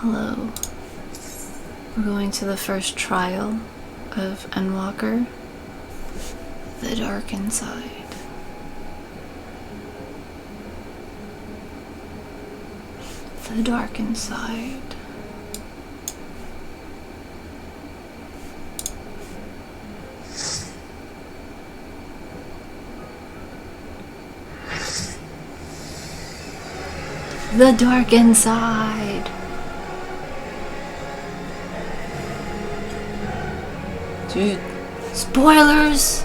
Hello. We're going to the first trial of Endwalker, The Dark Inside. The Dark Inside. The Dark Inside. Dude, spoilers!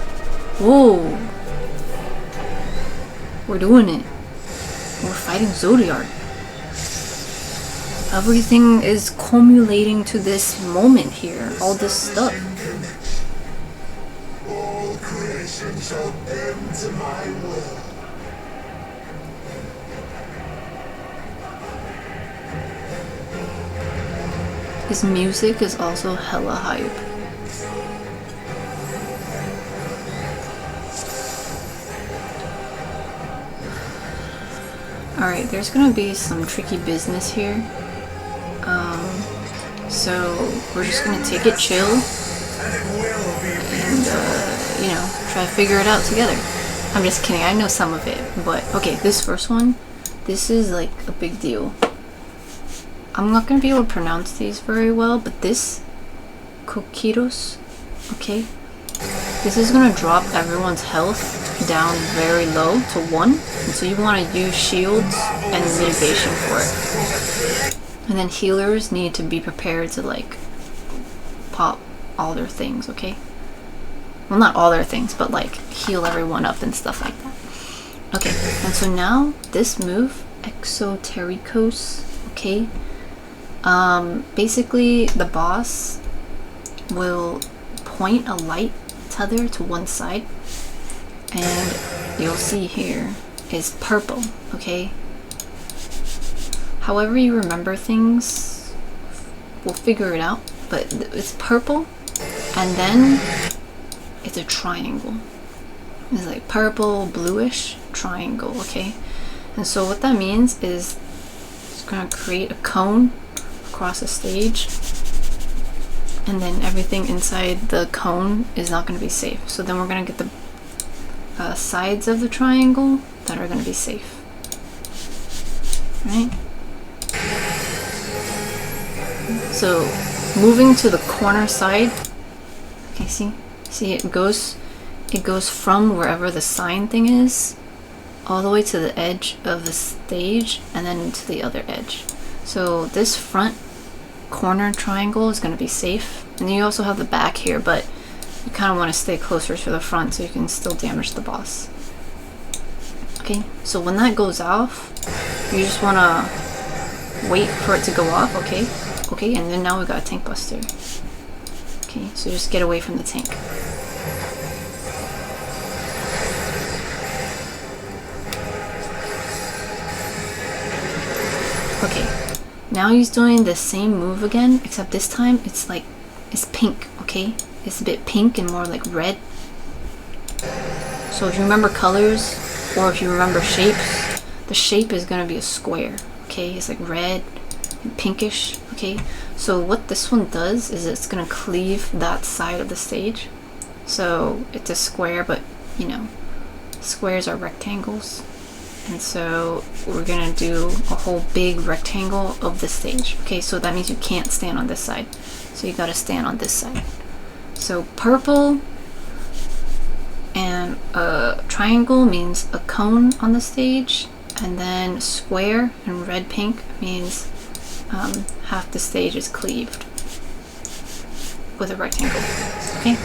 Whoa. We're doing it. We're fighting Zodiac. Everything is culminating to this moment here. All this stuff. All creation shall bend to my will. His music is also hella hype. Alright, there's gonna be some tricky business here. So we're just gonna take it chill and, you know, try to figure it out together. I'm just kidding, I know some of it, but okay, this first one, this is like a big deal. I'm not gonna be able to pronounce these very well, but this Kokiros, okay, this is gonna drop everyone's health down very low to 1, and so you want to use shields and mitigation for it. And then healers need to be prepared to like pop all their things, okay? Well, not all their things, but like heal everyone up and stuff like that. Okay, and so now this move, Exotericos, okay? Basically the boss will point a light tether to one side, and you'll see here is purple, okay? However you remember things, we'll figure it out, but it's purple, and then it's a triangle. It's like purple, bluish triangle, okay? And so what that means is it's gonna create a cone across the stage, and then everything inside the cone is not going to be safe. So then we're going to get the sides of the triangle that are going to be safe. Right? So moving to the corner side, okay, see it goes from wherever the sign thing is all the way to the edge of the stage and then to the other edge. So this front corner triangle is going to be safe, and you also have the back here, but you kind of want to stay closer to the front so you can still damage the boss. Okay, so when that goes off, you just want to wait for it to go off, okay, and then now we got a tank buster. Okay, so just get away from the tank. Okay, now he's doing the same move again, except this time it's pink, okay? It's a bit pink and more like red. So if you remember colors, or if you remember shapes, the shape is gonna be a square, okay? It's like red and pinkish, okay? So what this one does is it's gonna cleave that side of the stage. So it's a square, but you know, squares are rectangles. And so we're gonna do a whole big rectangle of the stage. Okay, so that means you can't stand on this side. So you gotta stand on this side. So purple and a triangle means a cone on the stage. And then square and red pink means half the stage is cleaved with a rectangle. Okay,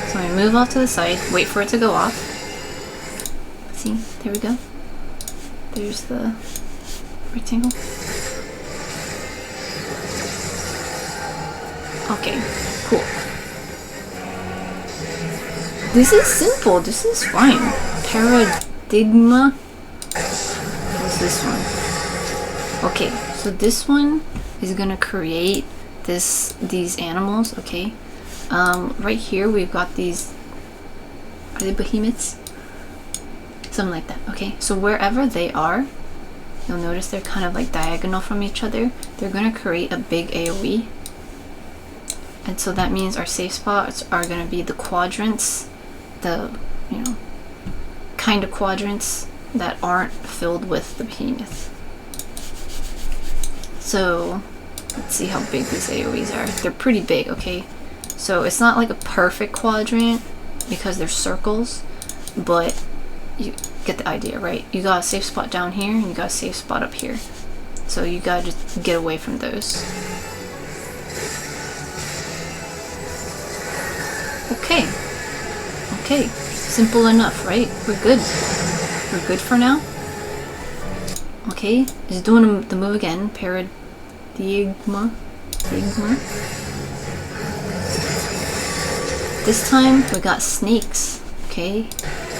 so I'm gonna move off to the side, wait for it to go off. See, there we go. There's the rectangle. Okay, cool. This is simple, this is fine. Paradigma. What's this one? Okay, so this one is gonna create these animals, okay? Right here we've got these, are they behemoths? Something like that, okay? So wherever they are, you'll notice they're kind of like diagonal from each other. They're gonna create a big AoE. And so that means our safe spots are gonna be the quadrants, the, you know, kind of quadrants that aren't filled with the behemoth. So let's see how big these AoEs are. They're pretty big, okay? So it's not like a perfect quadrant because they're circles, but you get the idea, right? You got a safe spot down here and you got a safe spot up here. So you gotta just get away from those. Okay. Okay. Simple enough, right? We're good. We're good for now. Okay. Just doing the move again. Paradigma. This time we got snakes. Okay.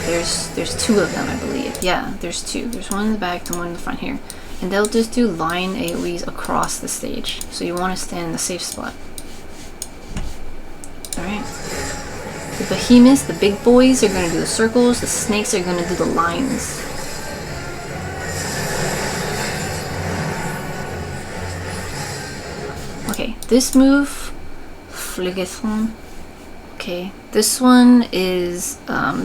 There's two of them, I believe. Yeah, there's two. There's one in the back and one in the front here. And they'll just do line AoEs across the stage. So you want to stand in the safe spot. Alright. The behemoths, the big boys, are going to do the circles. The snakes are going to do the lines. Okay, this move, Fligathon. Okay, this one is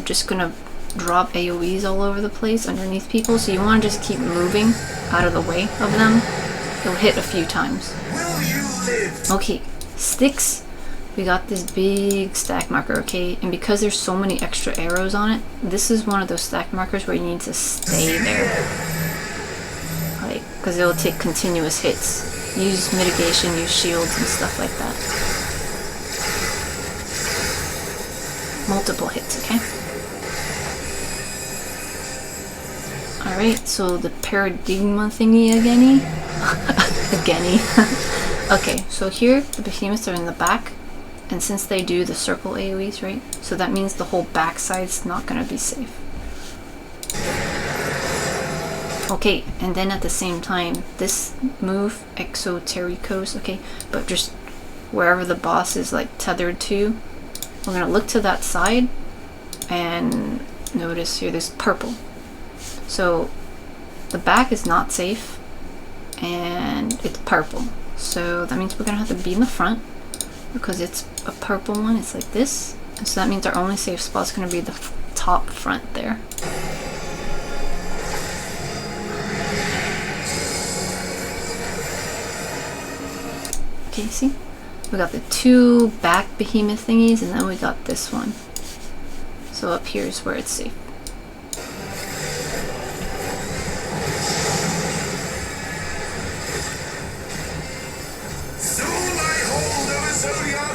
just going to drop AoEs all over the place underneath people, so you want to just keep moving out of the way of them. It'll hit a few times. Will you live? Okay, sticks. We got this big stack marker, okay? And because there's so many extra arrows on it, this is one of those stack markers where you need to stay there. Like, because it'll take continuous hits. Use mitigation, use shields and stuff like that. Multiple hits, okay? Alright, so the paradigma thingy again. Okay, so here the behemoths are in the back. And since they do the circle AoEs, right? So that means the whole backside's not gonna be safe. Okay, and then at the same time, this move, Exotericos, okay, but just wherever the boss is like tethered to, we're gonna look to that side and notice here there's purple. So the back is not safe and it's purple. So that means we're gonna have to be in the front. Because it's a purple one, it's like this. And so that means our only safe spot is going to be the top front there. Okay, see? We got the two back behemoth thingies and then we got this one. So up here is where it's safe.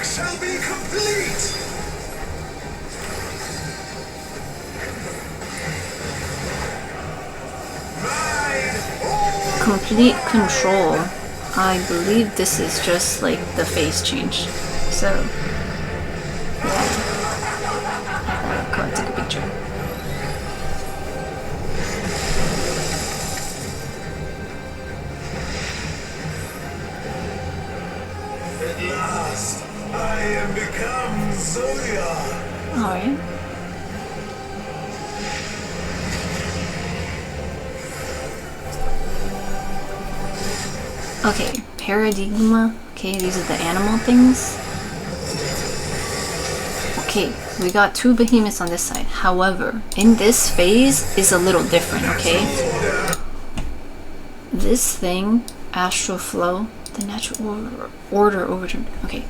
Shall be complete. Complete control. I believe this is just like the face change. So yeah. Cool, take a picture. At last. I am become Zodiac. Alright. Okay, paradigma. Okay, these are the animal things. Okay, we got two behemoths on this side. However, in this phase is a little different, okay? This thing, Astral Flow, the natural order overturned. Okay.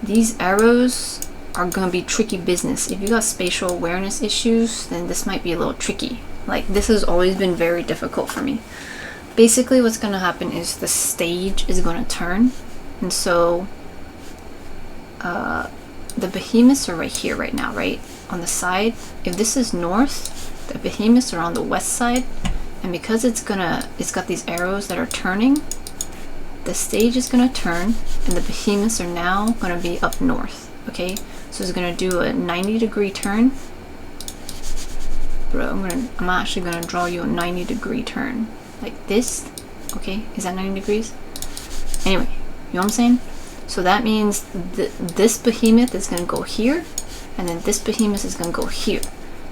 These arrows are gonna be tricky business. If you got spatial awareness issues, then this might be a little tricky. Like, this has always been very difficult for me. Basically, what's gonna happen is the stage is gonna turn, and so the behemoths are right here right now, right? On the side. If this is north, the behemoths are on the west side, and because it's got these arrows that are turning, the stage is going to turn and the behemoths are now going to be up north, okay? So it's going to do a 90-degree turn. Bro, I'm actually going to draw you a 90-degree turn. Like this, okay? Is that 90 degrees? Anyway, you know what I'm saying? So that means this behemoth is going to go here and then this behemoth is going to go here.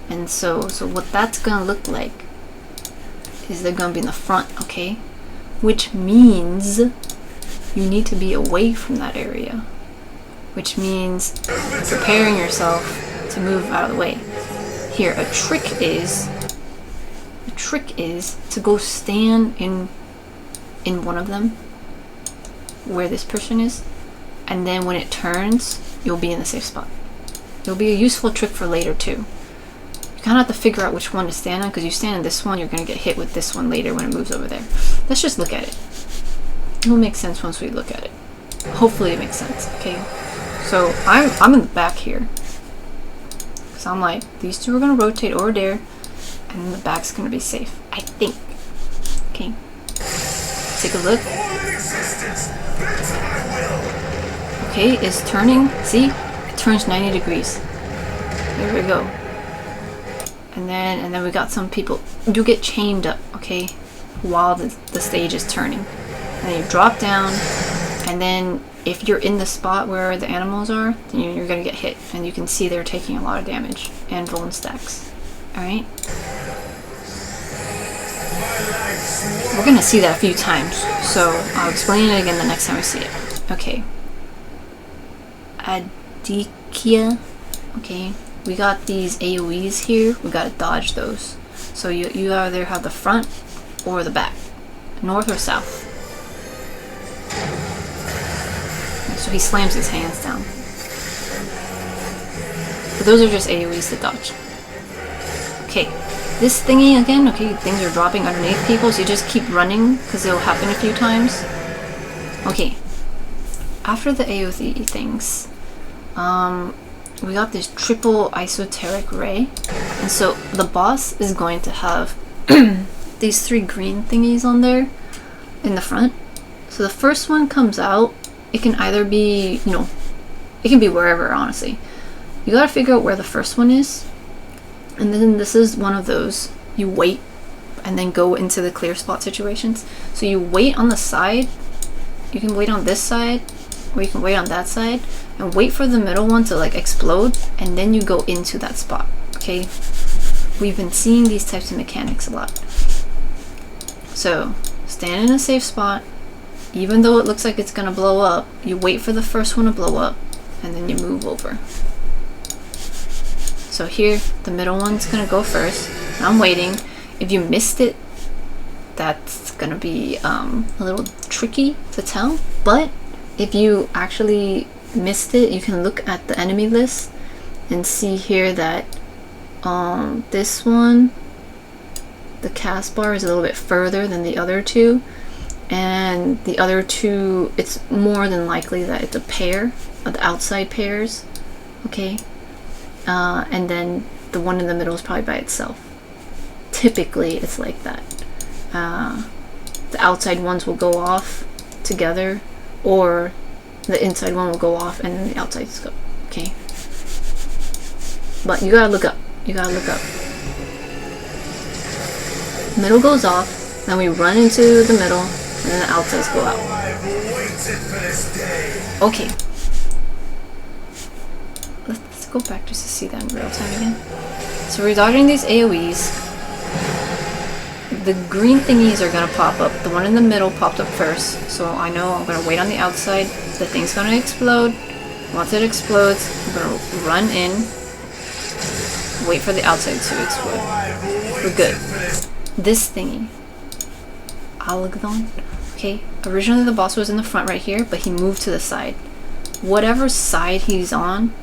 And so what that's going to look like is they're gonna be in the front, okay? Which means you need to be away from that area. Which means preparing yourself to move out of the way. Here, a trick is to go stand in one of them, where this person is, and then when it turns, you'll be in the safe spot. It'll be a useful trick for later too. You kind of have to figure out which one to stand on, because you stand in this one, you're going to get hit with this one later when it moves over there. Let's just look at it. It will make sense once we look at it. Hopefully it makes sense, okay? So I'm in the back here. So I'm like, these two are going to rotate over there, and the back's going to be safe, I think. Okay. Take a look. Okay, it's turning. See? It turns 90 degrees. There we go. And then we got some people. You get chained up, okay, while the stage is turning. And then you drop down, and then if you're in the spot where the animals are, then you're gonna get hit. And you can see they're taking a lot of damage and vuln stacks. Alright? We're gonna see that a few times, so I'll explain it again the next time we see it. Okay. Adikia. Okay. We got these AoEs here. We gotta dodge those. So you either have the front or the back. North or south. So he slams his hands down. But those are just AoEs to dodge. Okay. This thingy again, okay, things are dropping underneath people, so you just keep running, because it'll happen a few times. Okay. After the AoE things, we got this triple esoteric ray. And so the boss is going to have these 3 green thingies on there in the front. So the first one comes out, it can either be, it can be wherever, honestly. You gotta figure out where the first one is. And then this is one of those. You wait and then go into the clear spot situations. So you wait on the side. You can wait on this side, or you can wait on that side, and wait for the middle one to like explode, and then you go into that spot. Okay? We've been seeing these types of mechanics a lot. So stand in a safe spot. Even though it looks like it's gonna blow up, you wait for the first one to blow up, and then you move over. So here, the middle one's gonna go first. I'm waiting. If you missed it, that's gonna be a little tricky to tell. But if you actually missed it, you can look at the enemy list and see here that this one, the cast bar is a little bit further than the other two. And the other two, it's more than likely that it's a pair of the outside pairs. Okay? And then the one in the middle is probably by itself. Typically, it's like that. The outside ones will go off together, or the inside one will go off and then the outsides go. Okay? But you gotta look up. You gotta look up. Middle goes off, then we run into the middle, and then the outsides go out. Okay. Let's go back just to see that in real time again. So we're dodging these AoEs. The green thingies are gonna pop up. The one in the middle popped up first, so I know I'm gonna wait on the outside. The thing's gonna explode. Once it explodes, I'm gonna run in, wait for the outside to explode. We're good. This thingy, Alagdon. Okay, originally the boss was in the front right here, but he moved to the side. Whatever side he's on,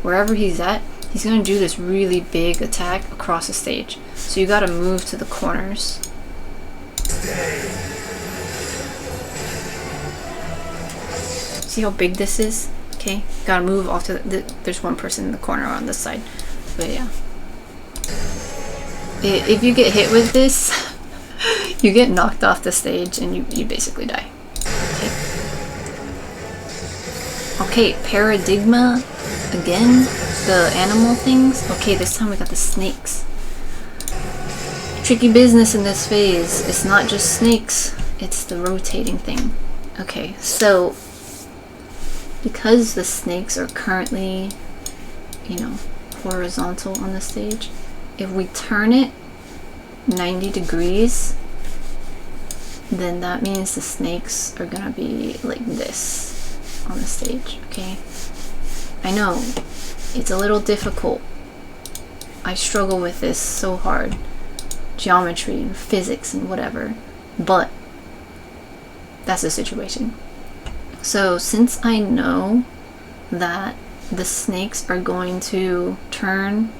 wherever he's at, he's gonna do this really big attack across the stage. So you gotta move to the corners. See how big this is? Okay, gotta move off to there's one person in the corner on this side. But yeah. If you get hit with this, you get knocked off the stage and you basically die. Okay, Paradigma again. The animal things. Okay, this time we got the snakes. Tricky business in this phase. It's not just snakes, it's the rotating thing. Okay, so because the snakes are currently, horizontal on the stage, if we turn it 90 degrees, then that means the snakes are gonna be like this on the stage, okay? I know, it's a little difficult. I struggle with this so hard. Geometry and physics and whatever, but that's the situation. So since I know that the snakes are going to turn,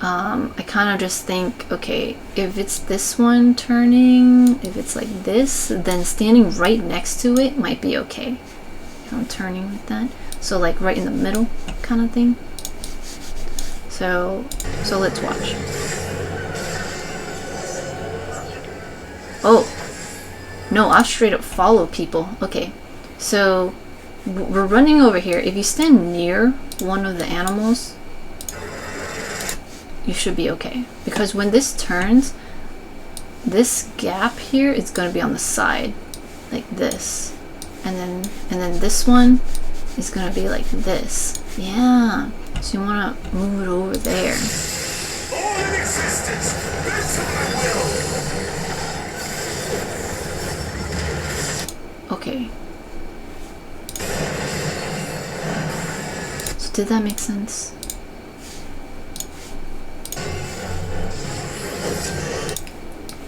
I kind of just think, okay, if it's this one turning, if it's like this, then standing right next to it might be okay. If I'm turning like that. So like right in the middle kind of thing. So let's watch. Oh, no, I straight up follow people. Okay, so we're running over here. If you stand near one of the animals, you should be okay. Because when this turns, this gap here is going to be on the side, like this. And then this one is going to be like this. Yeah, so you want to move it over there. All in existence, that's what I will. Okay. So did that make sense?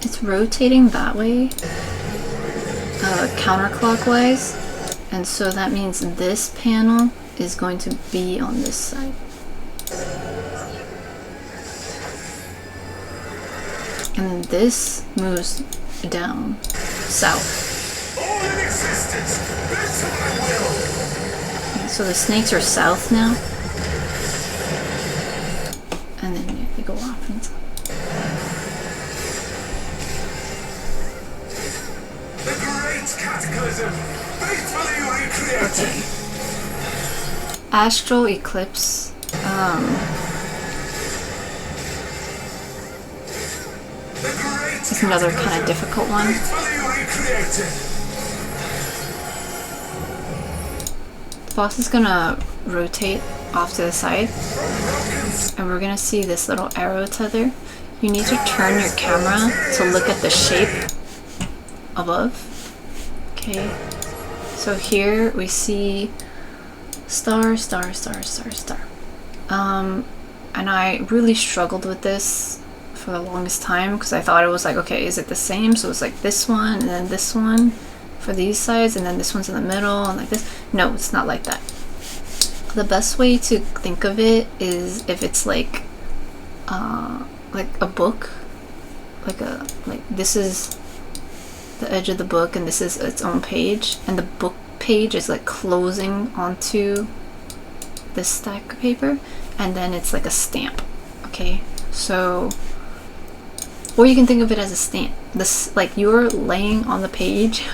It's rotating that way, counterclockwise, and so that means this panel is going to be on this side. And then this moves down, south. All in existence, that's what I will. Okay, so the snakes are south now. And then they go off and south. The great cataclysm, faithfully recreated. Okay. Astral eclipse. This is another kind of difficult one. Faithfully recreated. The boss is gonna rotate off to the side, and we're gonna see this little arrow tether. You need to turn your camera to look at the shape above. Okay, so here we see star, star, star, star, star. And I really struggled with this for the longest time because I thought it was like, okay, is it the same? So it's like this one and then this one for these sides, and then this one's in the middle and like this. No, it's not like that. The best way to think of it is if it's like a book, like this is the edge of the book and this is its own page, and the book page is like closing onto this stack of paper, and then it's like a stamp. Okay, so, or you can think of it as a stamp. This, like, you're laying on the page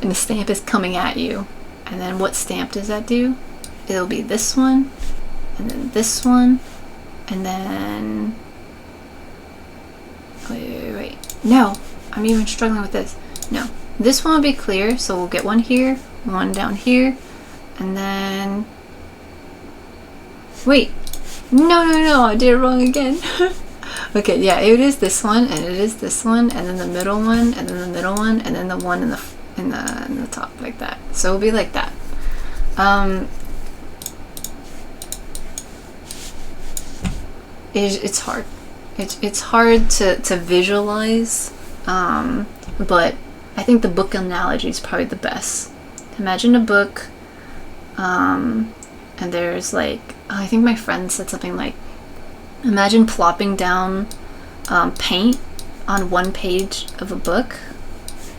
and the stamp is coming at you, and then what stamp does that do? It'll be this one, and then this one, and then wait. No, I'm even struggling with this. No, this one will be clear, so we'll get one here, one down here, and then wait. No, I did it wrong again. Okay, yeah, it is this one, and it is this one, and then the middle one, and then the middle one, and then the one in the top, like that. So it'll be like that. It's hard. It's hard to visualize, but I think the book analogy is probably the best. Imagine a book, and there's like, I think my friend said something like, imagine plopping down paint on one page of a book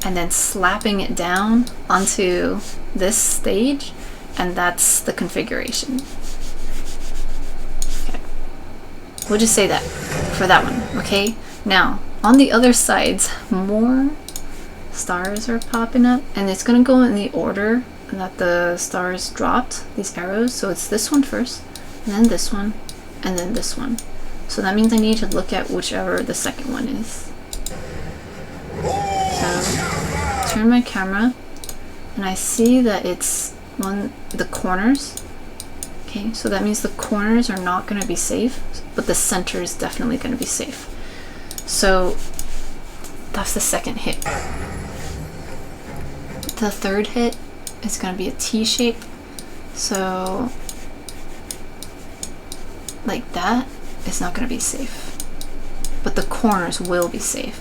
and then slapping it down onto this stage, and that's the configuration. Okay. We'll just say that for that one, okay? Now, on the other sides, more stars are popping up, and it's gonna go in the order that the stars dropped, these arrows. So it's this one first, and then this one, and then this one. So that means I need to look at whichever the second one is. So turn my camera, and I see that it's the corners. Okay, so that means the corners are not going to be safe, but the center is definitely going to be safe. So that's the second hit. The third hit is going to be a T shape. So like that is not going to be safe. But the corners will be safe.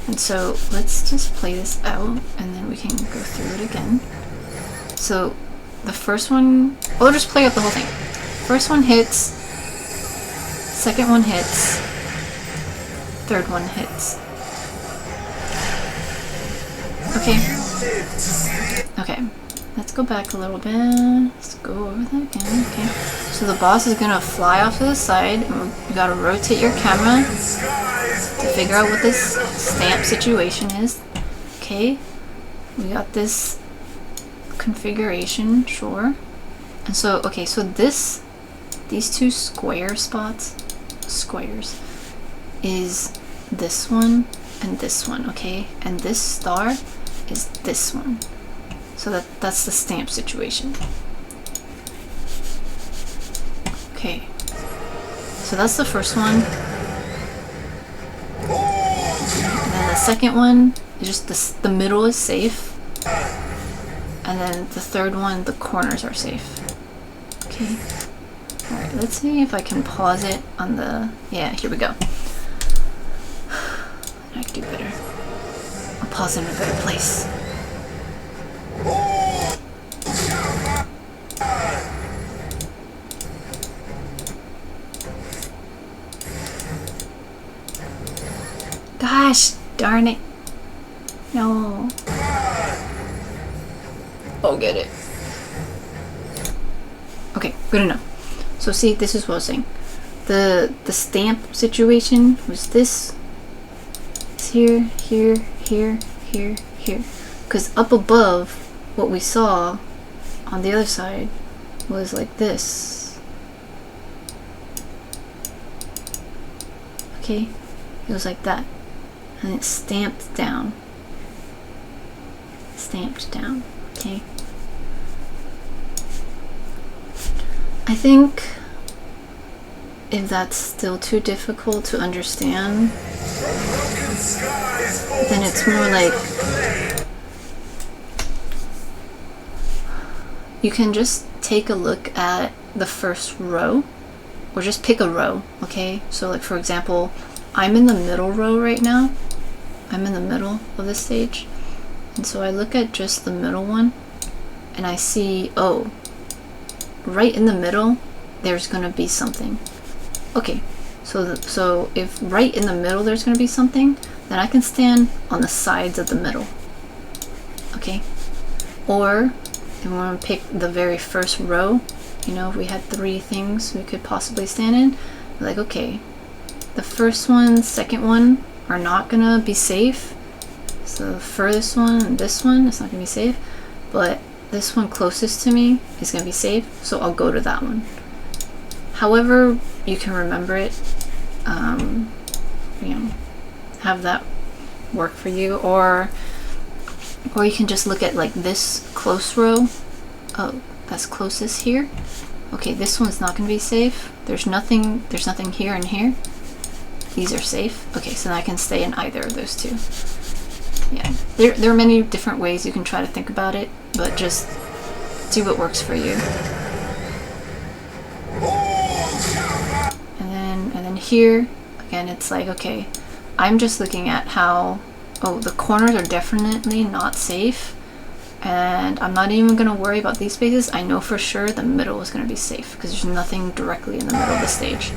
And so let's just play this out and then we can go through it again. So the first one, we'll just play out the whole thing. First one hits, second one hits, third one hits. Okay, let's go back a little bit. Let's go over that again. Okay, so the boss is gonna fly off to the side, and you gotta rotate your camera to figure out what this stamp situation is. Okay, we got this configuration, sure. And so, okay, so these two square spots, squares, is this one and this one, okay? And this star is this one. So that's the stamp situation. Okay, so that's the first one. And then the second one is just the middle is safe. And then the third one, the corners are safe. Okay. Alright, let's see if I can pause it on the... Yeah, here we go. I can do better. I'll pause it in a better place. Gosh, darn it. No. Oh, get it. Okay, good enough. So see, this is what I was saying. The stamp situation was this. It's here, here, here, here, here. Because up above, what we saw on the other side was like this. Okay? It was like that. And it stamped down. Stamped down. Okay? I think if that's still too difficult to understand, then it's more like you can just take a look at the first row, or just pick a row, okay? So like for example, I'm in the middle row right now. I'm in the middle of the stage. And so I look at just the middle one and I see, oh, right in the middle, there's going to be something. Okay, so if right in the middle there's going to be something, then I can stand on the sides of the middle. Okay? Or if we want to pick the very first row, you know, if we had 3 things we could possibly stand in, like, okay, the first one, second one are not going to be safe. So the furthest one and this one is not going to be safe, but this one closest to me is going to be safe, so I'll go to that one. However you can remember it, you know, have that work for you, or you can just look at like this close row. Oh, that's closest here. Okay, this one's not going to be safe. There's nothing here and here. These are safe. Okay, so I can stay in either of those two. Yeah, there are many different ways you can try to think about it, but just do what works for you. And then here, again, it's like, okay, I'm just looking at how, oh, the corners are definitely not safe, and I'm not even going to worry about these spaces. I know for sure the middle is going to be safe, because there's nothing directly in the middle of the stage.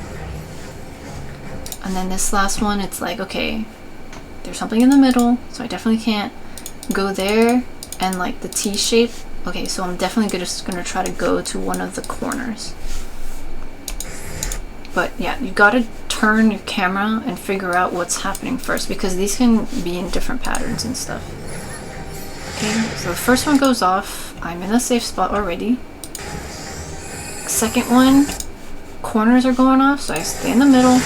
And then this last one, it's like, okay, there's something in the middle, so I definitely can't go there. And like the T shape, okay, so I'm definitely just gonna try to go to one of the corners. But yeah, you gotta turn your camera and figure out what's happening first, because these can be in different patterns and stuff. Okay, so the first one goes off. I'm in a safe spot already. Second one, corners are going off, so I stay in the middle.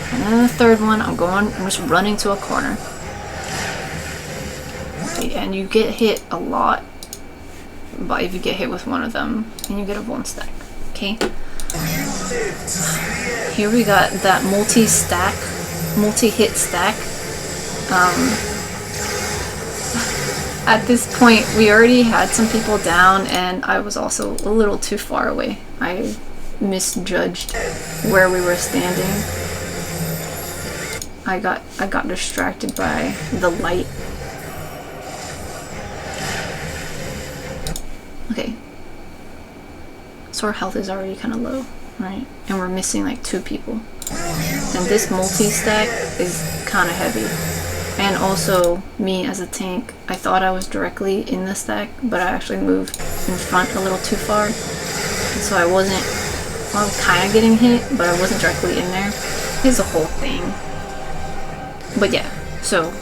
And then the third one, I'm just running to a corner. Okay, and you get hit a lot, but if you get hit with one of them, then you get a 1 stack. Okay? Here we got that multi-stack multi-hit stack. At this point, we already had some people down, and I was also a little too far away. I misjudged where we were standing. I got distracted by the light. Okay. So our health is already kind of low, right? And we're missing like 2 people. And this multi-stack is kind of heavy. And also, me as a tank, I thought I was directly in the stack, but I actually moved in front a little too far. And so I wasn't, well, I was kind of getting hit, but I wasn't directly in there. It's a whole thing. But yeah, so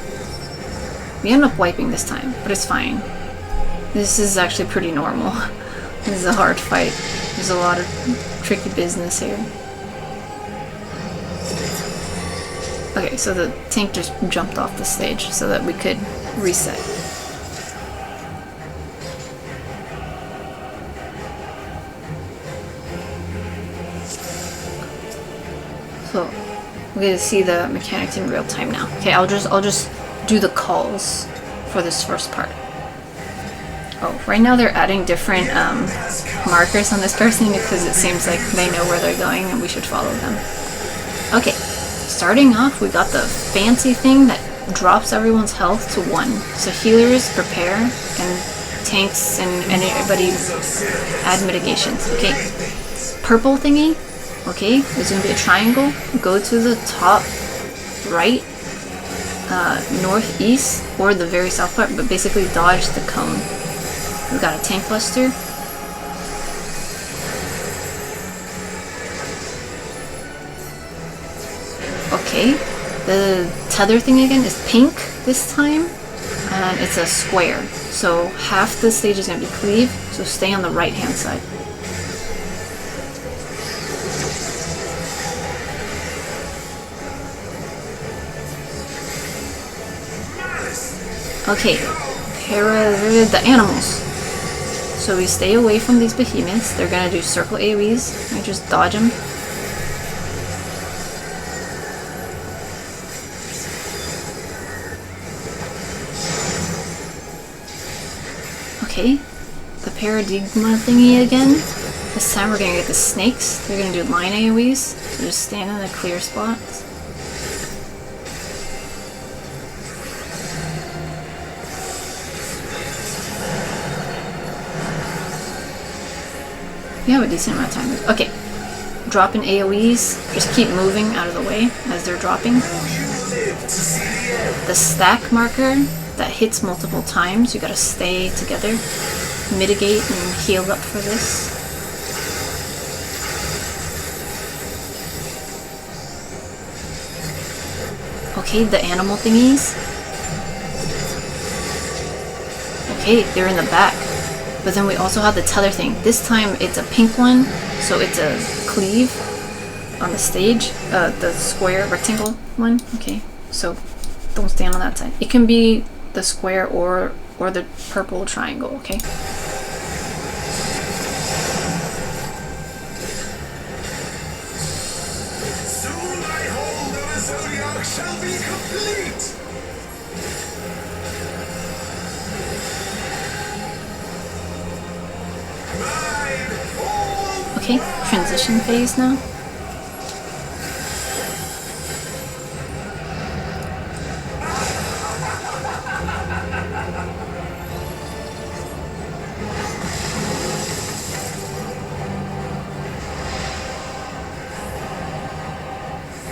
we ended up wiping this time, but it's fine. This is actually pretty normal. This is a hard fight. There's a lot of tricky business here. Okay, so the tank just jumped off the stage so that we could reset. So we get to see the mechanics in real time now. Okay, I'll just do the calls for this first part. Oh, right now they're adding different markers on this person because it seems like they know where they're going and we should follow them. Okay, starting off, we got the fancy thing that drops everyone's health to 1. So healers prepare, and tanks and anybody add mitigations. Okay, purple thingy. Okay, there's gonna be a triangle. Go to the top right, northeast, or the very south part, but basically dodge the cone. We got a tank buster. Okay, the tether thing again is pink this time, and it's a square. So half the stage is going to be cleave, so stay on the right hand side. Okay, the animals. So we stay away from these behemoths. They're going to do circle AoEs, and just dodge them. Okay, the paradigma thingy again. This time we're gonna get the snakes. They're gonna do line AoEs, so just stand in the clear spots. We have a decent amount of time. Okay, drop in AoEs. Just keep moving out of the way as they're dropping. The stack marker that hits multiple times, you gotta stay together, mitigate and heal up for this. Okay, the animal thingies. Okay, they're in the back. But then we also have the tether thing. This time it's a pink one, so it's a cleave on the stage, the square rectangle one. Okay, so don't stand on that side. It can be the square or the purple triangle, okay? Soon my hold of the Zodiac shall be complete! Okay, transition phase now.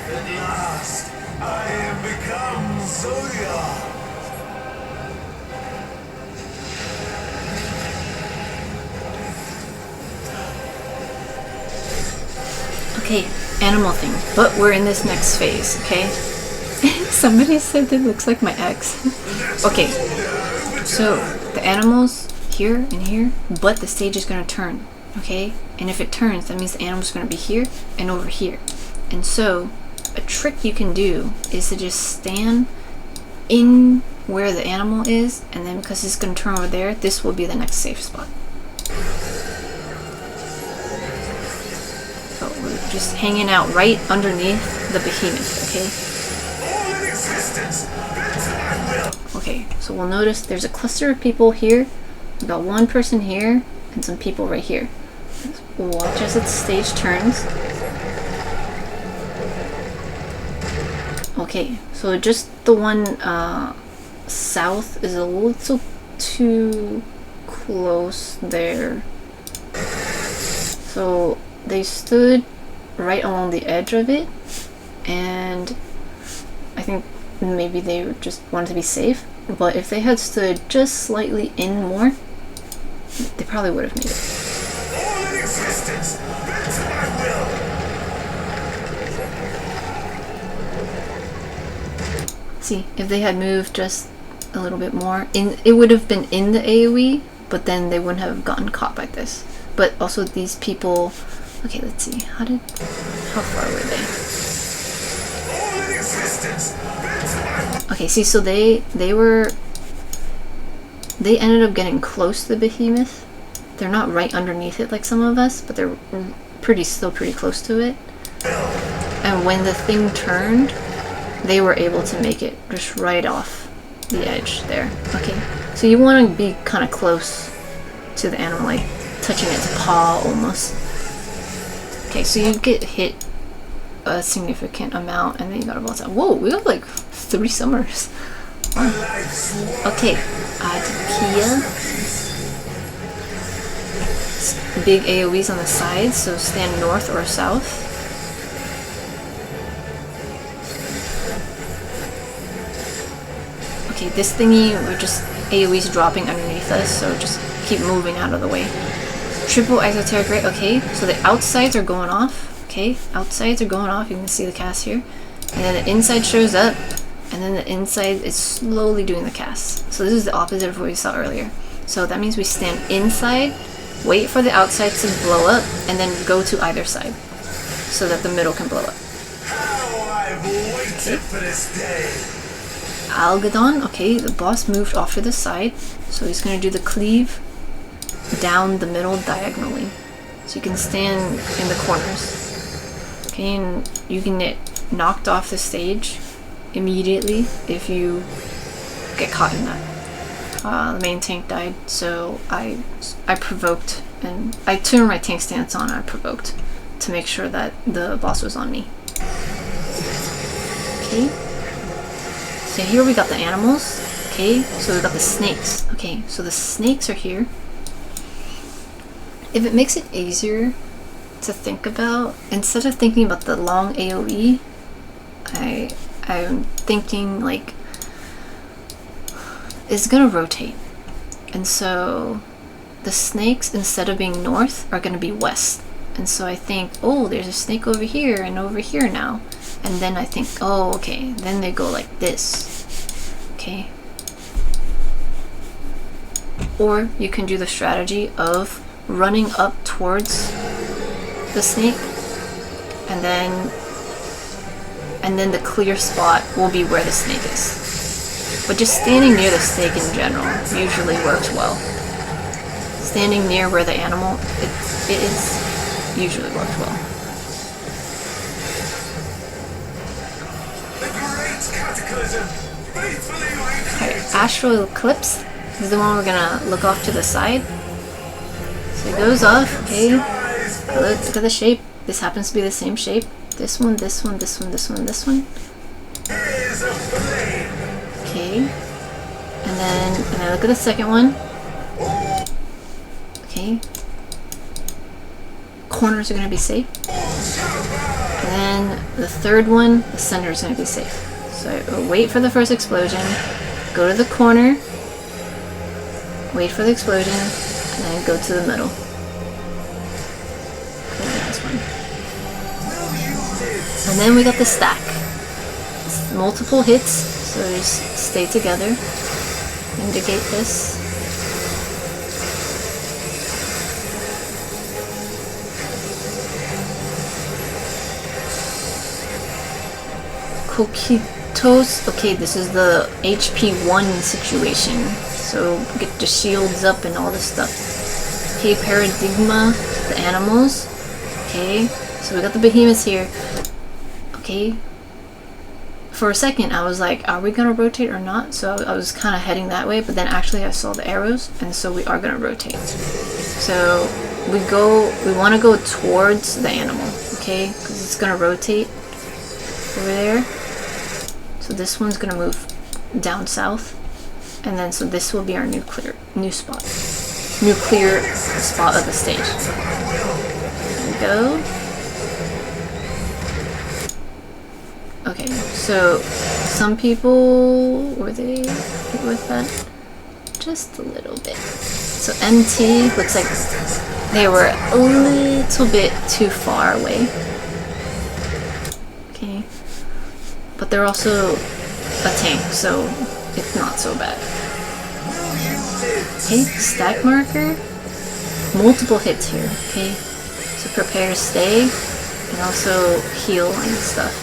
At last, I have become Zodiac! Okay, animal thing. But we're in this next phase, okay? Somebody said it looks like my ex. Okay, so the animals here and here, but the stage is gonna turn, okay? And if it turns, that means the animal's gonna be here and over here. And so, a trick you can do is to just stand in where the animal is, and then because it's gonna turn over there, this will be the next safe spot. So we're just hanging out right underneath the behemoth, okay? resistance. Bend to my will. Okay, so we'll notice there's a cluster of people here. We've got one person here and some people right here. We'll watch as its stage turns. Okay, so just the one south is a little too close there. So they stood right along the edge of it, and I think maybe they just wanted to be safe. But if they had stood just slightly in more, they probably would have made it. All in existence. Bend to my will. See, if they had moved just a little bit more, it would have been in the AoE, but then they wouldn't have gotten caught by this. But also these people, okay, let's see, how far were they? All in existence. Bend to my will. Okay, see, so they ended up getting close to the behemoth. They're not right underneath it like some of us, but they're still pretty close to it. And when the thing turned, they were able to make it just right off the edge there. Okay, so you want to be kind of close to the animal, like touching its paw almost. Okay, so you get hit a significant amount, and then you got a boss out. Whoa, we got like 3 summers. Wow. Okay, Kia. Big AoEs on the sides, so stand north or south. Okay, this thingy, we're just AoEs dropping underneath us, so just keep moving out of the way. Triple exoteric rate, okay, so the outsides are going off, okay, outsides are going off, you can see the cast here, and then the inside shows up, and then the inside is slowly doing the cast. So this is the opposite of what we saw earlier. So that means we stand inside, wait for the outside to blow up, and then go to either side, so that the middle can blow up. How I've waited for this day. Algadon, okay, the boss moved off to the side, so he's going to do the cleave down the middle diagonally. So you can stand in the corners. Okay, and you can get knocked off the stage immediately if you get caught in that. The main tank died, so I provoked, and I turned my tank stance on, I provoked to make sure that the boss was on me. Okay. So here we got the animals, okay, so we got the snakes. Okay, so the snakes are here. If it makes it easier to think about, instead of thinking about the long AoE, I'm thinking like, it's gonna rotate. And so the snakes, instead of being north, are gonna be west. And so I think, oh, there's a snake over here and over here now. And then I think, oh, okay, then they go like this, okay? Or you can do the strategy of running up towards the snake, and then the clear spot will be where the snake is. But just standing near the snake in general usually works well. Standing near where the animal it is usually works well. Okay, Astral Eclipse is the one we're gonna look off to the side. So it goes off, okay. Look at the shape. This happens to be the same shape. This one, this one, this one, this one, this one. Okay. And then look at the second one. Okay. Corners are gonna be safe. And then the third one, the center is gonna be safe. So wait for the first explosion, go to the corner, wait for the explosion, and then go to the middle. Okay, last one. And then we got the stack. It's multiple hits, so just stay together. Indicate this. Kokitos. Okay, this is the HP 1 situation. So get the shields up and all this stuff. Okay, Paradigma, the animals. Okay, so we got the behemoths here. Okay. for a second I was like, are we gonna rotate or not? So I was kind of heading that way, but then actually I saw the arrows, and so we are gonna rotate. So we want to go towards the animal, okay? Because it's gonna rotate over there. So this one's gonna move down south, and then so this will be our nuclear spot of the stage. There we go. Okay, so some people, were they hit with that? Just a little bit. So MT looks like they were a little bit too far away. Okay, but they're also a tank, so it's not so bad. Okay, stack marker. Multiple hits here, okay? So prepare to stay, and also heal and stuff.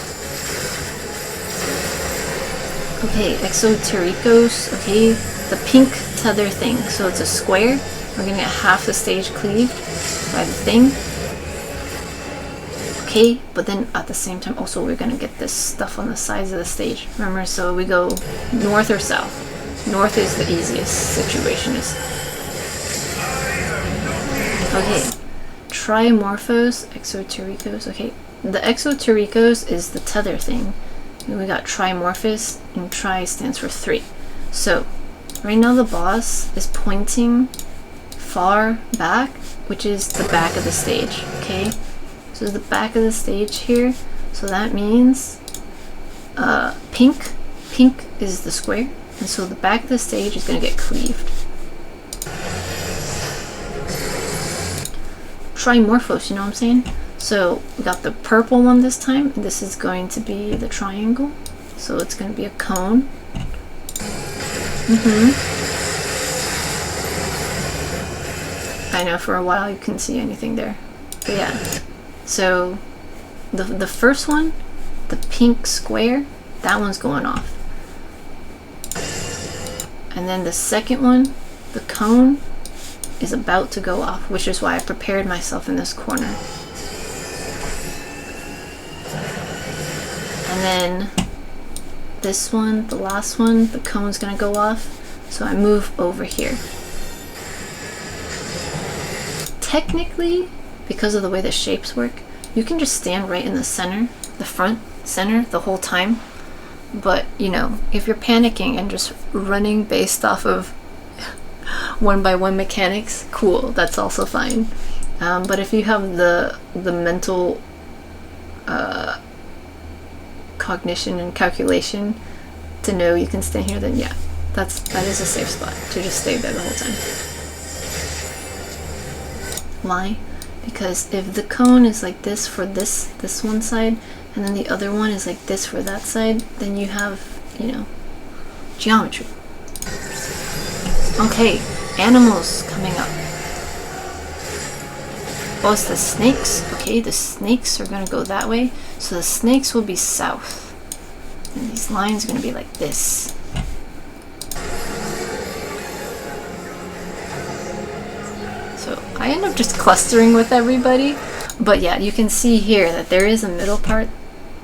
Okay, Exotericos, okay, the pink tether thing. So it's a square. We're gonna get half the stage cleaved by the thing. Okay, but then at the same time also we're gonna get this stuff on the sides of the stage. Remember, so we go north or south. North is the easiest situation. Okay, Trimorphos, Exotericos. Okay, the Exotericos is the tether thing. And we got Trimorphos, and Tri stands for 3. So, right now the boss is pointing far back, which is the back of the stage, okay? So the back of the stage here, so that means pink is the square, and so the back of the stage is going to get cleaved. Trimorphos, you know what I'm saying? So we got the purple one this time, and this is going to be the triangle. So it's going to be a cone. I know for a while you couldn't see anything there. But yeah. So the first one, the pink square, that one's going off. And then the second one, the cone, is about to go off, which is why I prepared myself in this corner. And then this one, the last one, the cone's gonna go off, so I move over here. Technically, because of the way the shapes work, you can just stand right in the center, the front center, the whole time. But, you know, if you're panicking and just running based off of one-by-one mechanics, cool, that's also fine. But if you have the mental cognition and calculation to know you can stay here, then yeah, that is a safe spot to just stay there the whole time. Why? Because if the cone is like this for this one side, and then the other one is like this for that side, then you have, you know, geometry. Okay, animals coming up. Oh, it's the snakes. Okay, the snakes are gonna go that way. So the snakes will be south. And these lines are gonna be like this. So I end up just clustering with everybody. But yeah, you can see here that there is a middle part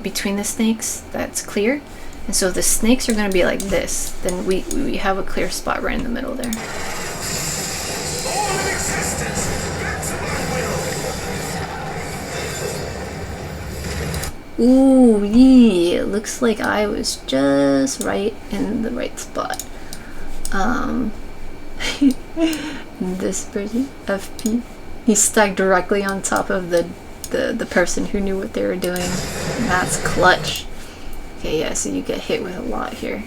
between the snakes that's clear. And so if the snakes are gonna be like this, then we have a clear spot right in the middle there. Ooh, yeah, looks like I was just right in the right spot. This person, FP, he's stacked directly on top of the person who knew what they were doing. And that's clutch. Okay, yeah, so you get hit with a lot here.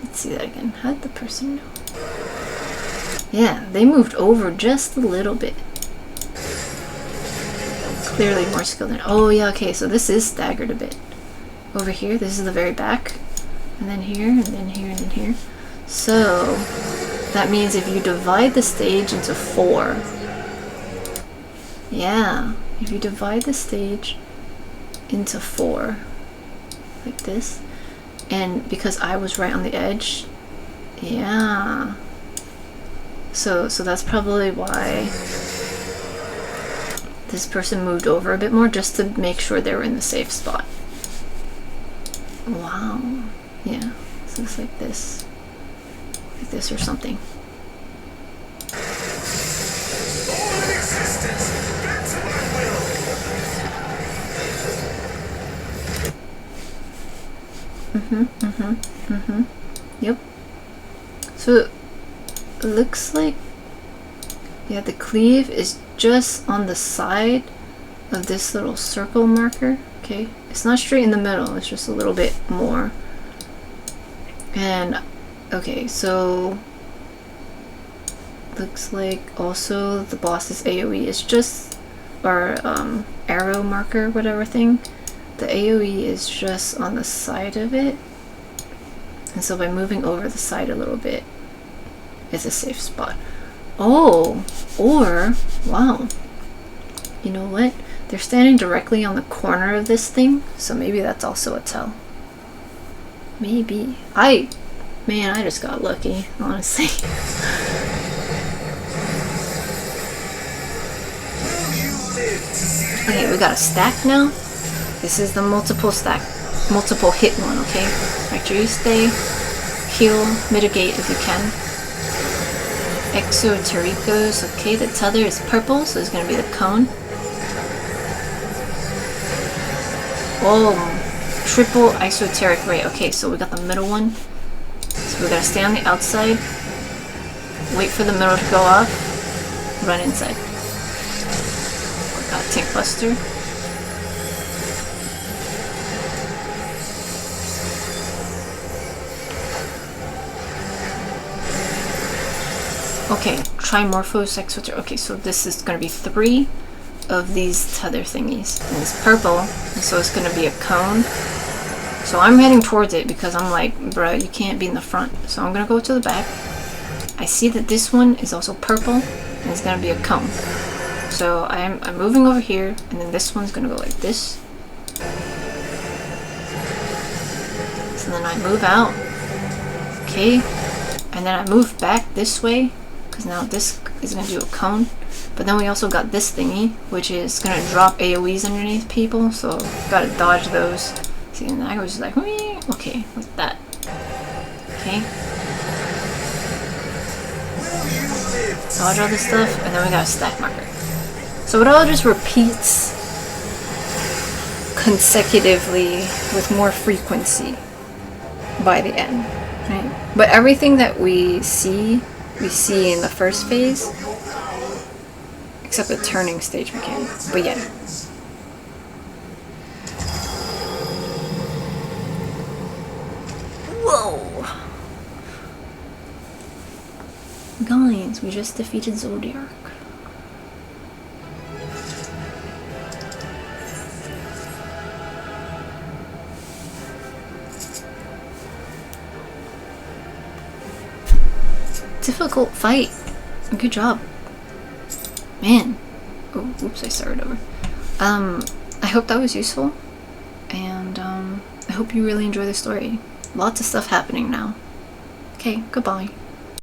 Let's see that again. How did the person know? Yeah, they moved over just a little bit. Clearly more skilled than... Oh yeah, okay, so this is staggered a bit. Over here, this is the very back. And then here, and then here, and then here. So, that means if you divide the stage into 4... Yeah, if you divide the stage into 4, like this, and because I was right on the edge, yeah. So that's probably why this person moved over a bit more, just to make sure they were in the safe spot. Wow. Yeah. So it's like this. Like this or something. All in existence, bend to my will. Yep. So it looks like, yeah, the cleave is just on the side of this little circle marker. Okay, it's not straight in the middle, it's just a little bit more. And okay, so looks like also the boss's AoE is just, or arrow marker, whatever thing. The AoE is just on the side of it. And so by moving over the side a little bit, it's a safe spot. Oh, or, wow. You know what? They're standing directly on the corner of this thing, so maybe that's also a tell. Maybe. Man, I just got lucky, honestly. Okay, we got a stack now. This is the multiple hit one, okay? Make sure you stay, heal, mitigate if you can. Exotericos, okay, the tether is purple, so it's gonna be the cone. Oh, triple esoteric ray. Okay, so we got the middle one. So we gotta stay on the outside, wait for the middle to go off, run inside. We got Tank Buster. Okay, Trimorphos Exoteric. Okay, so this is gonna be 3 of these tether thingies. And it's purple, and so it's gonna be a cone. So I'm heading towards it because I'm like, bro, you can't be in the front. So I'm gonna go to the back. I see that this one is also purple, and it's gonna be a cone. So I'm moving over here, and then this one's gonna go like this. So then I move out. Okay, and then I move back this way, because now this is gonna do a cone. But then we also got this thingy, which is gonna drop AoEs underneath people, so gotta dodge those. See, and I was like, whee! Okay, like that. Okay. Dodge all this stuff, and then we got a stack marker. So it all just repeats consecutively with more frequency by the end, right? But everything that we see in the first phase, except the turning stage mechanic. But yeah. Whoa! Guys, we just defeated Zodiac. Difficult fight. Good job. Man. Oh, oops, I started over. I hope that was useful. And, I hope you really enjoy the story. Lots of stuff happening now. Okay, goodbye.